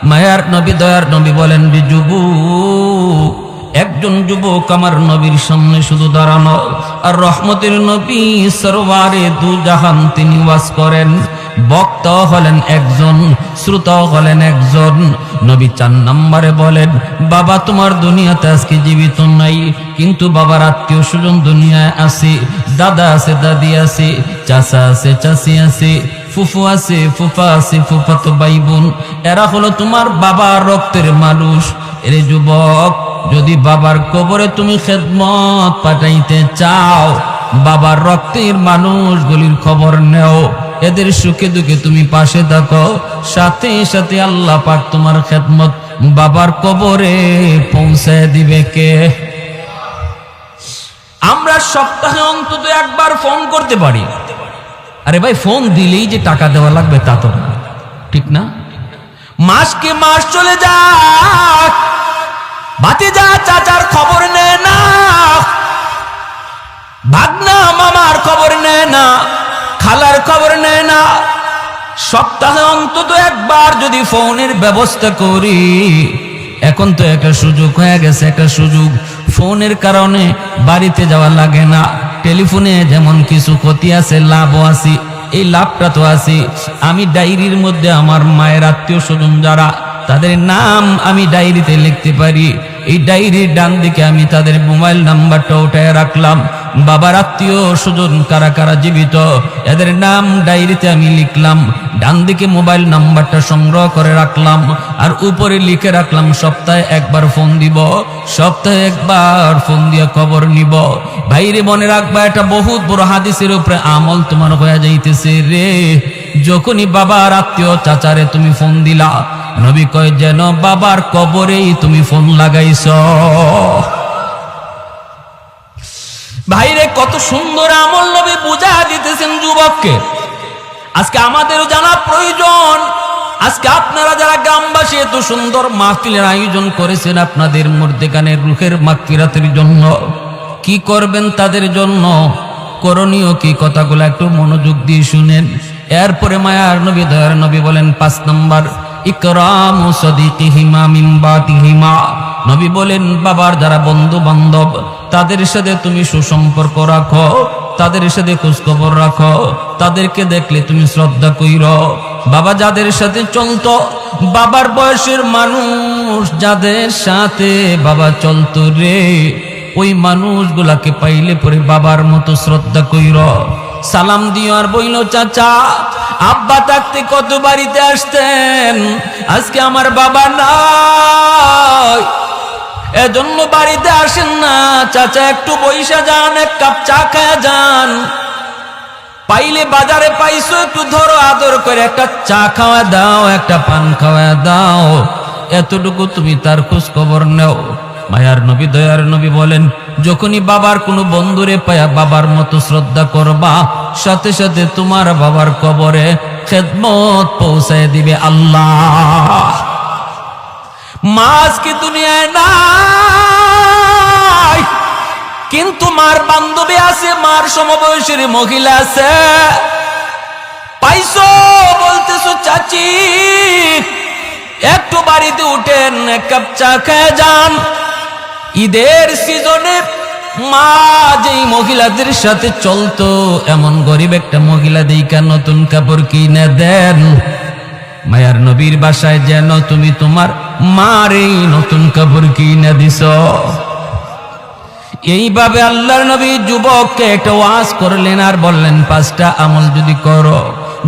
মায়ার নবী দয়ার নবী বলেন, যুবক, একজন যুবক আমার নবীর সামনে শুধু দাঁড়ানো, আর রহমতের নবী সরওয়ারে দু জাহান তিনি ওয়াজ করেন। বক্তা হলেন একজন, শ্রোতা হলেন একজন। নবী 4 নম্বরে বলেন, বাবা তোমার দুনিয়াতে আজকে জীবিত নাই, কিন্তু বাবার আত্মীয় স্বজন দুনিয়ায় আছে, দাদা আছে, দাদি আছে, চাচা আছে, চাচি আছে, ফুফু আছে, ফুফা আছে, ফুফাতো ভাই বোন, এরা হলো তোমার বাবার রক্তের মানুষ। এরে যুবক, যদি বাবার কবরে তুমি খেদমত পাঠাইতে চাও, বাবার রক্তের মানুষগুলির খবর নেও, এদের সুখে দুঃখে তুমি পাশে থাকো, সাথে সাথে আল্লাহ পাক তোমার খেদমত বাবার কবরে পৌঁছায় দিবে কে? আমরা সপ্তাহে অন্তত একবার ফোন করতে পারি। আরে ভাই, ফোন দিলেই যে টাকা দেওয়া লাগবে তা তো না, ঠিক না? মাসকে মাস চলে যাক, ভাতিজা চাচার খবর নেয় না, ভাগনা মামা সপ্তাহে অন্তত একবার যদি ফোনের ব্যবস্থা করি। এখন তো একটা সুযোগ হয়ে গেছে, একটা সুযোগ, ফোনের কারণে বাড়িতে যাওয়া লাগে না। টেলিফোনে যেমন কিছু ক্ষতি আছে, লাভও আছে। এই লাভটা তো আছে, আমি ডায়েরির মধ্যে আমার মায়ের আত্মীয় স্বজন যারা, তাদের নাম আমি ডায়েরিতে লিখতে পারি। এই ডায়েরির ডান দিকে আমি তাদের মোবাইল নাম্বারটা উঠায় রাখলাম। বাবার আত্মীয় স্বজন কারা কারা জীবিত, এদের নাম ডায়েরিতে আমি লিখলাম। ডান দিকে মোবাইল নাম্বারটা সংগ্রহ করে রাখলাম, আর উপরে লিখে রাখলাম সপ্তাহে একবার ফোন দিব, সপ্তাহে একবার ফোন দিয়ে খবর নিব। ভাইরে মনে রাখবা, এটা বহুত বড় হাদিসের উপরে আমল তোমার হয়ে যাইতেছে রে। যখনই বাবার আত্মীয় চাচারে তুমি ফোন দিলা, নবী কয় যেন বাবার কবরেই তুমি ফোন লাগাইছ। ভাইরে কত সুন্দর আমল নবী বুঝা দিতেছেন যুবককে। আজকে আমাদেরও জানা প্রয়োজন। আজকে আপনারা যারা গ্রামবাসী এত সুন্দর মাহফিলের আয়োজন করেছেন আপনাদের মধ্যেখানের রুহের মাগফিরাতের জন্য, কি করবেন তাদের জন্য, করণীয় কি কথাগুলো একটু মনোযোগ দিয়ে শুনেন। এরপরে মায়ার নবী দয়ার নবী বলেন 5 নম্বর, ইকরামু সাদিকিহিমা মিন বাতিহিমা। নবী বলেন বাবার যারা বন্ধু বান্ধব তাদের সাথে তুমি সুসম্পর্ক রাখো, তাদের সাথে খোঁজখবর রাখো, তাদেরকে দেখলে তুমি শ্রদ্ধা কইরো। বাবা যাদের সাথে চলতো, বাবার বয়সের মানুষ যাদের সাথে বাবা চলতো রে, ওই মানুষগুলাকে পাইলে পরে বাবার মতো শ্রদ্ধা কইরো, সালাম দিও। আর বইল চাচা আব্বা থাকতে কত বাড়িতে আসতেন, আজকে আমার বাবা নাই, এজন্য বাড়িতে আসেন না। চাচা একটু বইসা যান, এক কাপ চা খায়া যান, পাইলে বাজারে পাইছো একটু ধরো আদর করে একটা চা খাওয়া দাও, একটা পান খাওয়া দাও, এতটুকু তুমি তার খোঁজ খবর নেও। মায়ার নবী দয়ার নবী বলেন যখনই বাবার কোনো বন্ধুরে পায়া বাবার মতো শ্রদ্ধা করবা, সাথে সাথে তোমার বাবার কবরে খেদমত পৌঁছায় দিবে আল্লাহ। মা আজকে দুনিয়ায় নাই, কিন্তু মার বান্ধবী আছে, মার সমবয়সী মহিলা আছে, পাইছো বলতেছো চাচি একটু বাড়িতে উঠেন, এক কাপ চা খেয়ে যান। ঈদের সিজনে মা যেই মহিলাদের সাথে চলতো, এমন গরিব একটা মহিলা দেইকা নতুন কাপড় কিনে দেন। মায়ার নবীর বাসায় যেন তুমি তোমার মার এই নতুন কাপড় কিনে দিছ। এইভাবে আল্লাহর নবী যুবককে একটা ওয়াজ করলেন আর বললেন 5টা আমল যদি করো,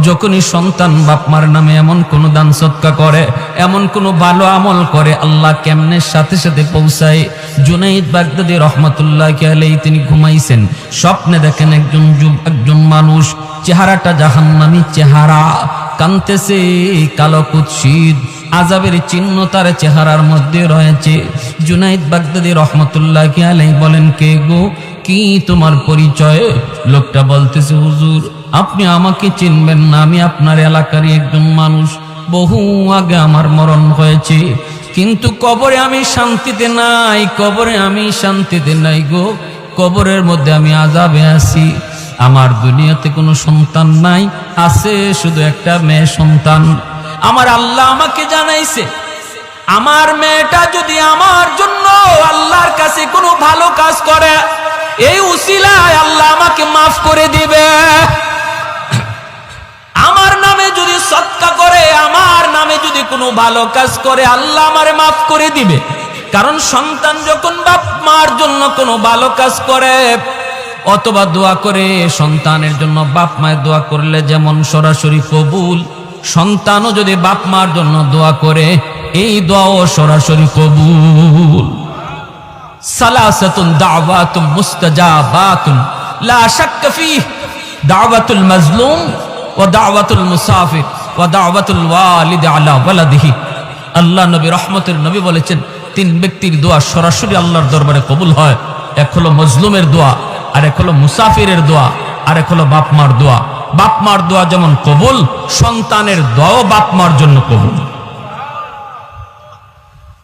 যখনই সন্তান বাপ মার নামে এমন কোন দান সদকা করে, এমন কোন ভালো আমল করে, আল্লাহ কেমনে সাথে সাথে পৌঁছায়। জুনাইদ বাগদাদি রহমতুল্লাহি আলাইহি তিনি ঘুমাইছেন, স্বপ্নে দেখেন একজন মানুষ, চেহারাটা জাহান্নামী চেহারা, কানতেছে, কালো কুৎসিত, আযাবের চিহ্ন তার চেহারার মধ্যে রয়েছে। জুনাইদ বাগদাদি রহমতুল্লাহি আলাইহি বলেন কে গো, কি তোমার পরিচয়? লোকটা বলতেছে হুজুর আপনি আমাকে চিনবেন না, আমি আপনার এলাকারই একজন মানুষ, বহু আগে আমার মরণ হয়েছে, কিন্তু কবরে আমি শান্তিতে নাই, কবরে আমি শান্তিতে নাই গো, কবরের মধ্যে আমি আযাবে আছি। আমার দুনিয়াতে কোনো সন্তান নাই, আছে শুধু একটা মেয়ে সন্তান। আমার আল্লাহ আমাকে জানাইছে আমার মেয়েটা যদি আমার জন্য আল্লাহর কাছে কোনো ভালো কাজ করে, এই উসিলায় আল্লাহ আমাকে মাফ করে দিবে। আমার নামে যদি সদকা করে, আমার নামে যদি কোনো ভালো কাজ করে, আল্লাহ আমারে মাফ করে দিবে। কারণ সন্তান যখন বাপ মার জন্য কোনো ভালো কাজ করে অথবা দোয়া করে, সন্তানের জন্য বাপ মায়ের দোয়া করলে যেমন সরাসরি কবুল, সন্তানও যদি বাপ মার জন্য দোয়া করে এই দোয়াও সরাসরি কবুল। সালাসাতুন দাওয়াতুম মুস্তাজাবাতুন লা শাক্কা ফীহ, দাওয়াতুল মাজলুম ওয়া দাওয়াতুল মুসাফির ওয়া দাওয়াতুল ওয়ালিদ আলা ওয়ালাদিহি। আল্লাহ নবী রহমতের নবী বলেছেন 3 ব্যক্তির দোয়া সরাসরি আল্লাহর দরবারে কবুল হয়। এক হলো মজলুমের দোয়া, আর এক হলো মুসাফিরের দোয়া, আর এক হলো বাপ মার দোয়া। বাপ মার দোয়া যেমন কবুল, সন্তানের দোয়াও বাপ মার জন্য কবুল।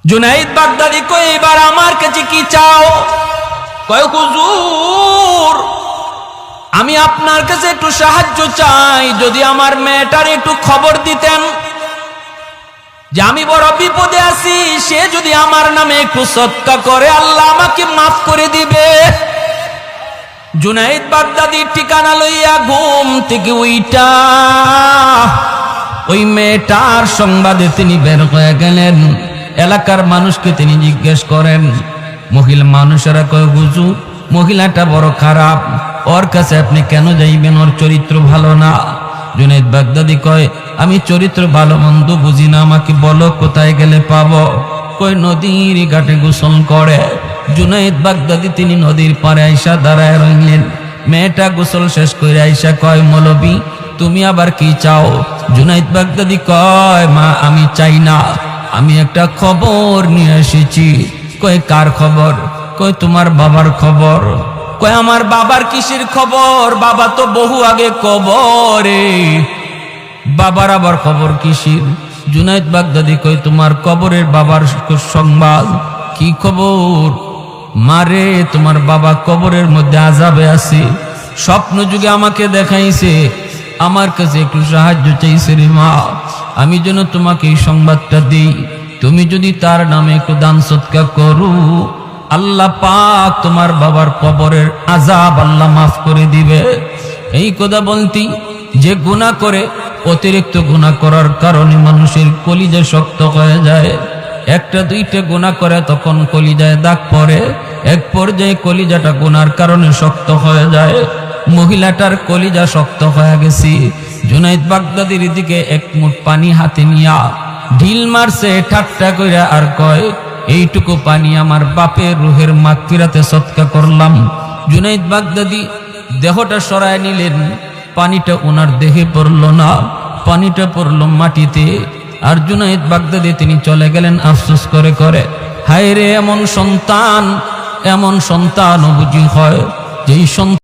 জুনাইদ বাগদাদি কয় এবার আমার কাছে কি চাও? কয় হুজুর আমি আপনার কাছে একটু সাহায্য চাই, যদি আমার মেয়েটার একটু খবর দিতেন যে আমি বড় বিপদে আছি, সে যদি আমার নামে একটু সদকা করে আল্লাহ আমাকে মাফ করে দিবে। জুনাইদ বাগদাদির ঠিকানা লইয়া ঘুম থেকে উইটা ওই মেয়েটার সংবাদে তিনি বের হয়ে গেলেন। এলাকার মানুষকে তিনি জিজ্ঞেস করেন, মহিলা মানুষেরা কয় হুজুর মহিলাটা বড় খারাপ, ওর কাছে আপনি কেন যাইবেন, ওর চরিত্র ভালো না। জুনাইদ বাগদাদি কয় আমি চরিত্র ভালো মন্দ বুঝি না, আমাকে বলো কোথায় গেলে পাবো। কয় নদীর ঘাটে গোসল করে। জুনাইদ বাগদাদি তিনি নদীর পাড়ে আইসা দাঁড়ায় রইলেন। মেয়েটা গোসল শেষ করে আইসা কয় মৌলবী তুমি আবার কি চাও? জুনাইদ বাগদাদি কয় মা আমি চাই না, আমি একটা খবর নিয়ে এসেছি। কয় কার খবর? কয় তোমার বাবার খবর। কয় আমার বাবার কিসের খবর? বাবা তো বহু আগে কবরে। বাবার আবার খবর কিসের? জুনাইদ বাগদাদি কয় তোমার কবরের বাবার সংবাদ। কি খবর? মারে তোমার বাবা কবরের মধ্যে আযাবে আছে, স্বপ্ন যুগে আমাকে দেখাইছে, আমার কাছে একটু সাহায্য চাইছে রে মা, আমি যেন তোমাকে এই সংবাদটা দিই। তুমি যদি তার নামে একটু দান সদকা করো, আল্লাহ পাক তোমার বাবার কবরের আযাব আল্লাহ মাফ করে দিবে। এই কথা বলতি যে গুনাহ করে, অতিরিক্ত গুনাহ করার কারণে মানুষের কলিজা শক্ত হয়ে যায়। একটা দুইটা গুনাহ করে তখন কলিজায় দাগ পড়ে, এক পর্যায়ে কলিজাটা গুনার কারণে শক্ত হয়ে যায়। মহিলাটার কলিজা শক্ত হয়ে গেছে। জুনাইদ বাগদাদির দিকে এক মুঠ পানি হাতে নিয়া ঢিল মারছে ঠাট্টা কইরা, আর কয় এইটুকু পানি আমার বাপের রুহের মাগফিরাতে সদকা করলাম। জুনাইদ বাগদাদি দেহটা সরায় নিলেন, পানিটা ওনার দেহে পড়ল না, পানিটা পড়ল মাটিতে। আর জুনাইদ বাগদাদি তিনি চলে গেলেন আফসোস করে করে, হায় রে এমন সন্তান বুঝি হয় যেই সন্তান